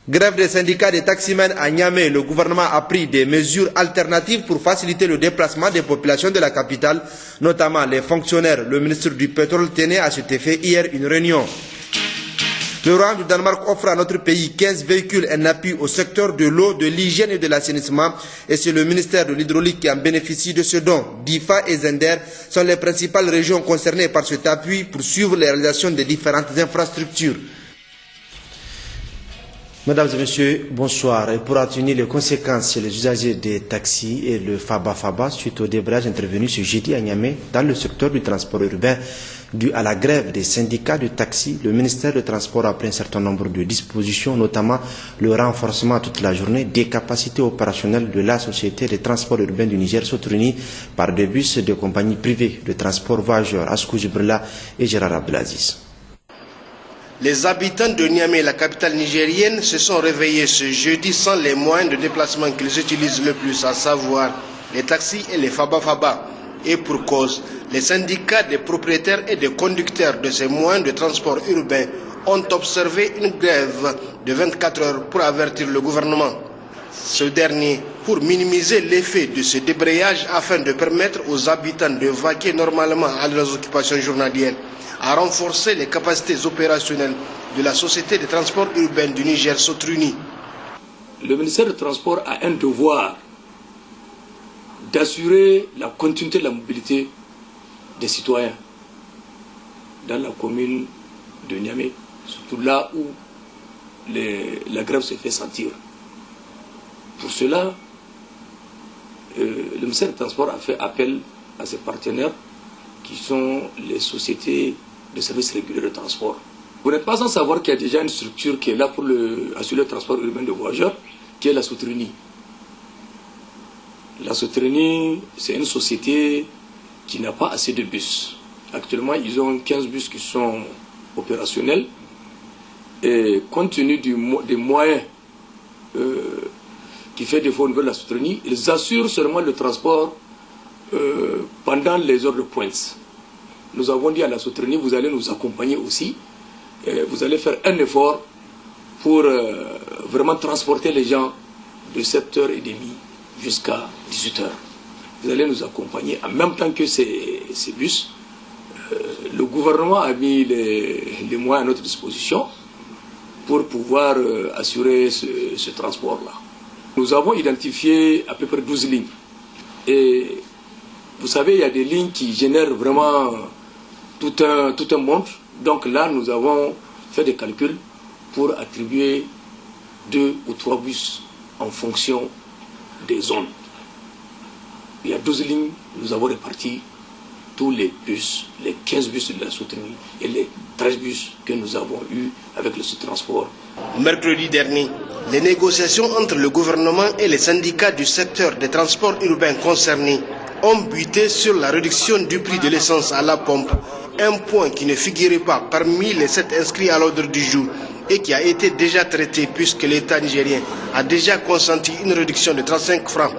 Grève des syndicats des taximens à Niamey. Le gouvernement a pris des mesures alternatives pour faciliter le déplacement des populations de la capitale, notamment les fonctionnaires. Le ministre du Pétrole tenait à cet effet hier une réunion. Le Royaume du Danemark offre à notre pays 15 véhicules en appui au secteur de l'eau, de l'hygiène et de l'assainissement. Et c'est le ministère de l'Hydraulique qui en bénéficie de ce don. Difa et Zender sont les principales régions concernées par cet appui pour suivre les réalisations des différentes infrastructures. Mesdames et messieurs, bonsoir. Et pour atténuer les conséquences chez les usagers des taxis et le Faba suite au débrayage intervenu ce jeudi à Niamey dans le secteur du transport urbain dû à la grève des syndicats de taxi, le ministère du Transport a pris un certain nombre de dispositions, notamment le renforcement toute la journée des capacités opérationnelles de la Société de transport urbain du Niger, soutenue par des bus de compagnies privées de transport voyageurs Askou Jibrila et Gérard Abdelaziz. Les habitants de Niamey, la capitale nigérienne, se sont réveillés ce jeudi sans les moyens de déplacement qu'ils utilisent le plus, à savoir les taxis et les Faba. Et pour cause, les syndicats des propriétaires et des conducteurs de ces moyens de transport urbain ont observé une grève de 24 heures pour avertir le gouvernement. Ce dernier, pour minimiser l'effet de ce débrayage afin de permettre aux habitants de vaquer normalement à leurs occupations journalières, a renforcé les capacités opérationnelles de la Société de transport urbain du Niger, Sotruni. Le ministère du Transport a un devoir d'assurer la continuité de la mobilité des citoyens dans la commune de Niamey, surtout là où la grève se fait sentir. Pour cela, le ministère du Transport a fait appel à ses partenaires qui sont les sociétés de services réguliers de transport. Vous n'êtes pas sans savoir qu'il y a déjà une structure qui est là pour assurer le transport urbain de voyageurs, qui est la Sotruni. La Sotruni, c'est une société qui n'a pas assez de bus. Actuellement, ils ont 15 bus qui sont opérationnels. Et compte tenu des moyens qui fait défaut au niveau de la Sotruni, ils assurent seulement le transport pendant les heures de pointe. Nous avons dit à la Sotruni, vous allez nous accompagner aussi. Vous allez faire un effort pour vraiment transporter les gens de 7h30 jusqu'à 18h. Vous allez nous accompagner en même temps que ces bus. Le gouvernement a mis les moyens à notre disposition pour pouvoir assurer ce transport-là. Nous avons identifié à peu près 12 lignes. Et vous savez, il y a des lignes qui génèrent vraiment tout un monde. Donc là, nous avons fait des calculs pour attribuer 2 ou 3 bus en fonction des zones. Il y a 12 lignes, nous avons réparti tous les bus, les 15 bus de la Sotruni et les 13 bus que nous avons eus avec le sous-transport. Mercredi dernier, les négociations entre le gouvernement et les syndicats du secteur des transports urbains concernés ont buté sur la réduction du prix de l'essence à la pompe, un point qui ne figurait pas parmi les 7 inscrits à l'ordre du jour et qui a été déjà traité puisque l'État nigérien a déjà consenti une réduction de 35 francs.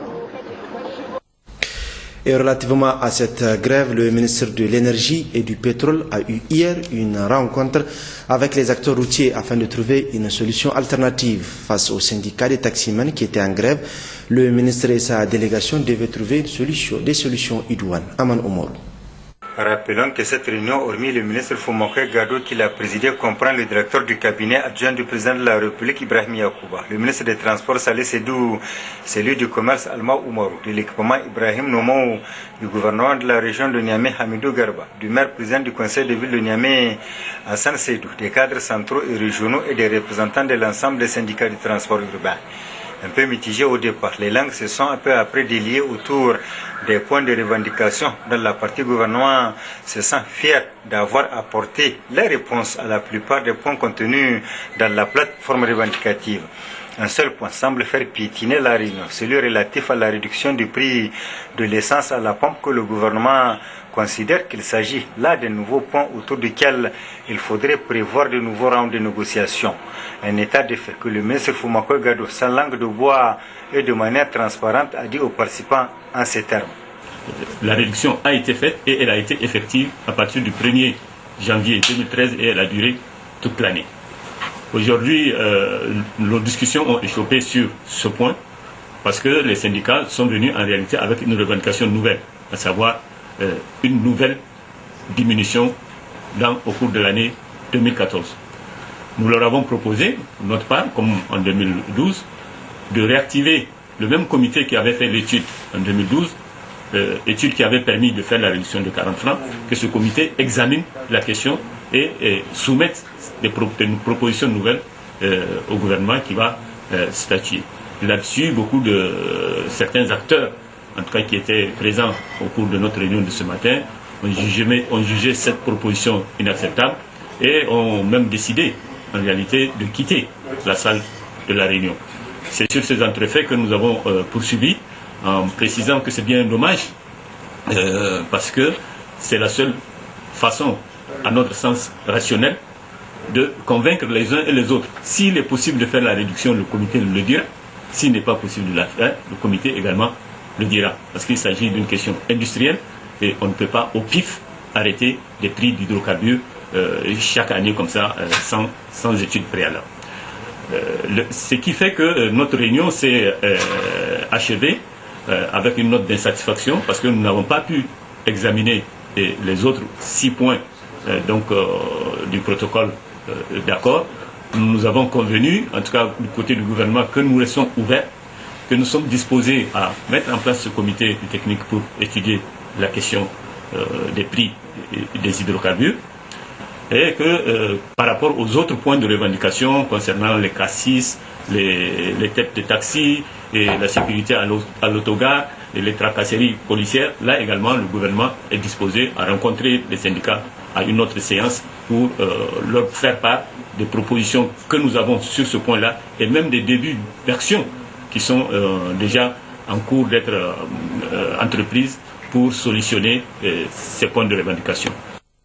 Et relativement à cette grève, le ministre de l'Énergie et du Pétrole a eu hier une rencontre avec les acteurs routiers afin de trouver une solution alternative face aux syndicats des taximens qui étaient en grève. Le ministre et sa délégation devaient trouver des solutions idoines. Aman Omar. Rappelons que cette réunion, hormis le ministre Foumaké Gado qui l'a présidé, comprend le directeur du cabinet adjoint du président de la République Ibrahim Yacouba, le ministre des Transports Saleh Sedou, celui du commerce Alma Oumarou, de l'équipement Ibrahim Nomou, du gouvernement de la région de Niamey Hamidou Garba, du maire président du conseil de ville de Niamey Hassan Seydou, des cadres centraux et régionaux et des représentants de l'ensemble des syndicats du transport urbain. Un peu mitigé au départ, les langues se sont un peu après déliées autour des points de revendication dans la partie gouvernement se sent fier d'avoir apporté les réponses à la plupart des points contenus dans la plateforme revendicative. Un seul point semble faire piétiner la réunion, celui relatif à la réduction du prix de l'essence à la pompe que le gouvernement considère qu'il s'agit là d'un nouveau point autour duquel il faudrait prévoir de nouveaux rounds de négociations. Un état de fait que le ministre Foumaké Gado, sans langue de bois et de manière transparente, a dit aux participants en ces termes. La réduction a été faite et elle a été effective à partir du 1er janvier 2013 et elle a duré toute l'année. Aujourd'hui, nos discussions ont échauffé sur ce point parce que les syndicats sont venus en réalité avec une revendication nouvelle, à savoir une nouvelle diminution au cours de l'année 2014. Nous leur avons proposé, de notre part, comme en 2012, de réactiver le même comité qui avait fait l'étude en 2012, étude qui avait permis de faire la réduction de 40 francs, que ce comité examine la question et soumette des propositions nouvelles au gouvernement qui va statuer. Là-dessus, beaucoup de certains acteurs, en tout cas qui étaient présents au cours de notre réunion de ce matin, ont jugé cette proposition inacceptable et ont même décidé, en réalité, de quitter la salle de la réunion. C'est sur ces entrefaits que nous avons poursuivi, en précisant que c'est bien dommage, parce que c'est la seule façon, à notre sens rationnel, de convaincre les uns et les autres. S'il est possible de faire la réduction, le comité le dira. S'il n'est pas possible de la faire, le comité également le dira. Parce qu'il s'agit d'une question industrielle et on ne peut pas au pif arrêter des prix d'hydrocarbures chaque année comme ça, sans étude préalable. Ce qui fait que notre réunion s'est achevée avec une note d'insatisfaction parce que nous n'avons pas pu examiner les autres 6 points du protocole d'accord. Nous avons convenu, en tout cas du côté du gouvernement, que nous restons ouverts, que nous sommes disposés à mettre en place ce comité technique pour étudier la question des prix des hydrocarbures et que par rapport aux autres points de revendication concernant les cassis, les têtes de taxi et la sécurité à l'autogare et les tracasseries policières, là également le gouvernement est disposé à rencontrer les syndicats à une autre séance pour leur faire part des propositions que nous avons sur ce point-là et même des débuts d'action qui sont déjà en cours d'être entreprises pour solutionner ces points de revendication.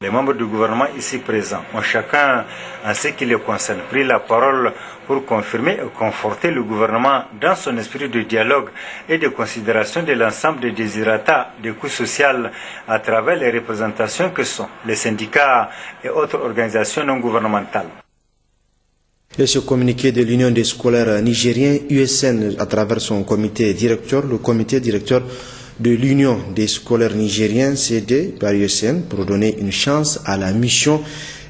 Les membres du gouvernement ici présents ont chacun, en ce qui les concerne, pris la parole pour confirmer et conforter le gouvernement dans son esprit de dialogue et de considération de l'ensemble des désirata des coûts sociaux à travers les représentations que sont les syndicats et autres organisations non gouvernementales. Et ce communiqué de l'Union des scolaires nigériens, USN, à travers son comité directeur, le comité directeur de l'Union des scolaires nigériens, cédé par USN, pour donner une chance à la mission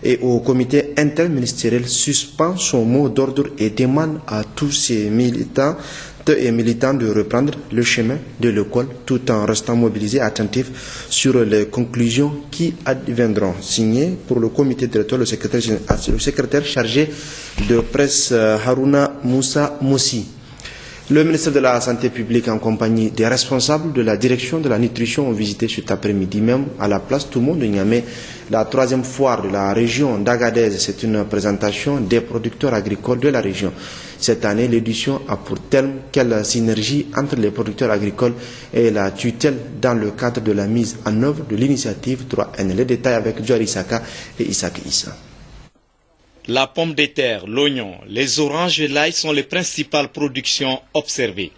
et au comité interministériel, suspend son mot d'ordre et demande à tous ces militants et militants de reprendre le chemin de l'école tout en restant mobilisés, attentifs sur les conclusions qui adviendront. Signé pour le comité directeur, le secrétaire chargé de presse Haruna Moussa Moussi. Le ministre de la Santé publique en compagnie des responsables de la direction de la nutrition ont visité cet après-midi même à la place Tout le monde de Niamey la 3e foire de la région d'Agadez. C'est une présentation des producteurs agricoles de la région. Cette année, l'édition a pour terme quelle synergie entre les producteurs agricoles et la tutelle dans le cadre de la mise en œuvre de l'initiative 3N. Les détails avec Joari Isaka et Isaac Issa. La pomme de terre, l'oignon, les oranges et l'ail sont les principales productions observées.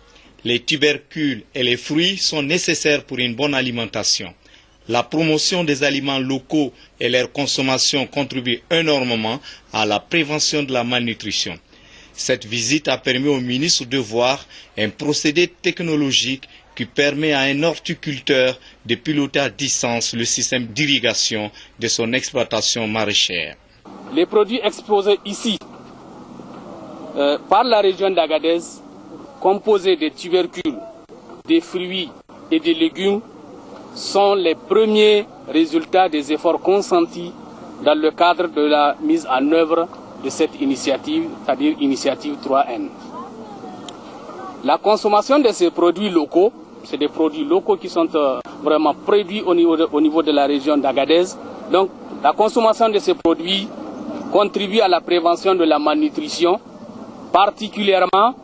Les tubercules et les fruits sont nécessaires pour une bonne alimentation. La promotion des aliments locaux et leur consommation contribuent énormément à la prévention de la malnutrition. Cette visite a permis au ministre de voir un procédé technologique qui permet à un horticulteur de piloter à distance le système d'irrigation de son exploitation maraîchère. Les produits exposés ici par la région d'Agadez, composés de tubercules, des fruits et des légumes, sont les premiers résultats des efforts consentis dans le cadre de la mise en œuvre de cette initiative, c'est-à-dire initiative 3N. La consommation de ces produits locaux, c'est des produits locaux qui sont vraiment produits au niveau de la région d'Agadez. Donc la consommation de ces produits contribue à la prévention de la malnutrition, particulièrement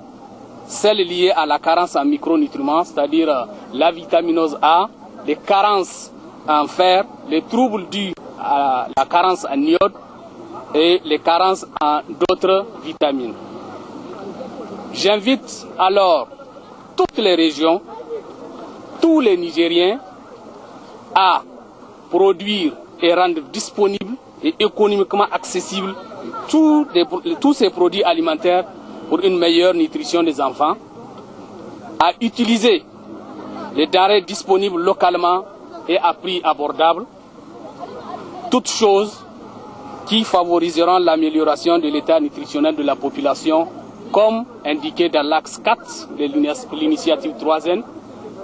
celle liée à la carence en micronutriments, c'est-à-dire la vitaminose A, les carences en fer, les troubles dus à la carence en iode et les carences en d'autres vitamines. J'invite alors toutes les régions, tous les Nigériens à produire et rendre disponible et économiquement accessibles tous ces produits alimentaires pour une meilleure nutrition des enfants, à utiliser les denrées disponibles localement et à prix abordable, toutes choses qui favoriseront l'amélioration de l'état nutritionnel de la population, comme indiqué dans l'axe 4 de l'initiative 3N,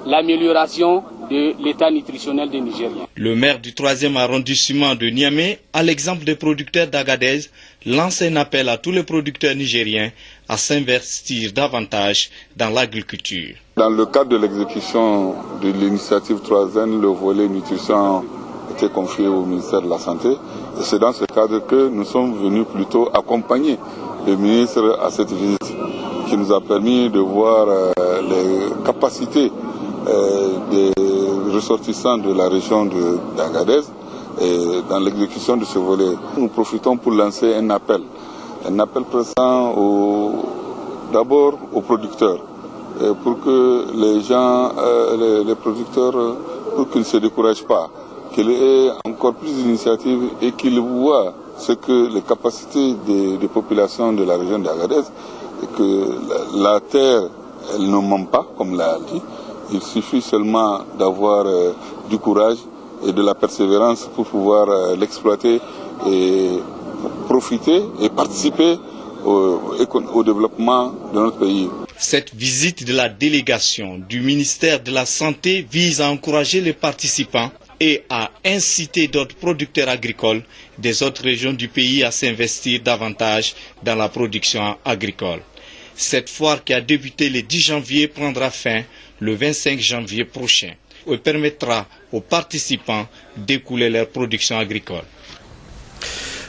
l'amélioration de l'état nutritionnel des Nigériens. Le maire du 3e arrondissement de Niamey, à l'exemple des producteurs d'Agadez, lance un appel à tous les producteurs nigériens à s'investir davantage dans l'agriculture. Dans le cadre de l'exécution de l'initiative 3N, le volet nutrition était confié au ministère de la Santé. Et c'est dans ce cadre que nous sommes venus plutôt accompagner le ministre à cette visite, qui nous a permis de voir les capacités des ressortissants de la région d'Agadez et dans l'exécution de ce volet. Nous profitons pour lancer un appel présent d'abord aux producteurs, pour que les gens, les producteurs, pour qu'ils ne se découragent pas, qu'il ait encore plus d'initiatives et qu'ils voient ce que les capacités des populations de la région d'Agadez, et que la terre, elle ne ment pas, comme l'a dit. Il suffit seulement d'avoir du courage et de la persévérance pour pouvoir l'exploiter et profiter et participer au développement de notre pays. Cette visite de la délégation du ministère de la Santé vise à encourager les participants et à inciter d'autres producteurs agricoles des autres régions du pays à s'investir davantage dans la production agricole. Cette foire qui a débuté le 10 janvier prendra fin le 25 janvier prochain et permettra aux participants d'écouler leur production agricole.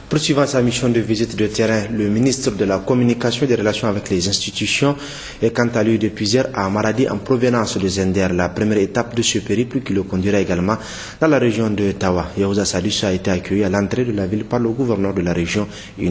Poursuivant sa mission de visite de terrain, le ministre de la Communication et des Relations avec les institutions est quant à lui depuis hier à Maradi en provenance de Zender, la première étape de ce périple qui le conduira également dans la région de Tawa. Yaouza Sadissa a été accueilli à l'entrée de la ville par le gouverneur de la région et une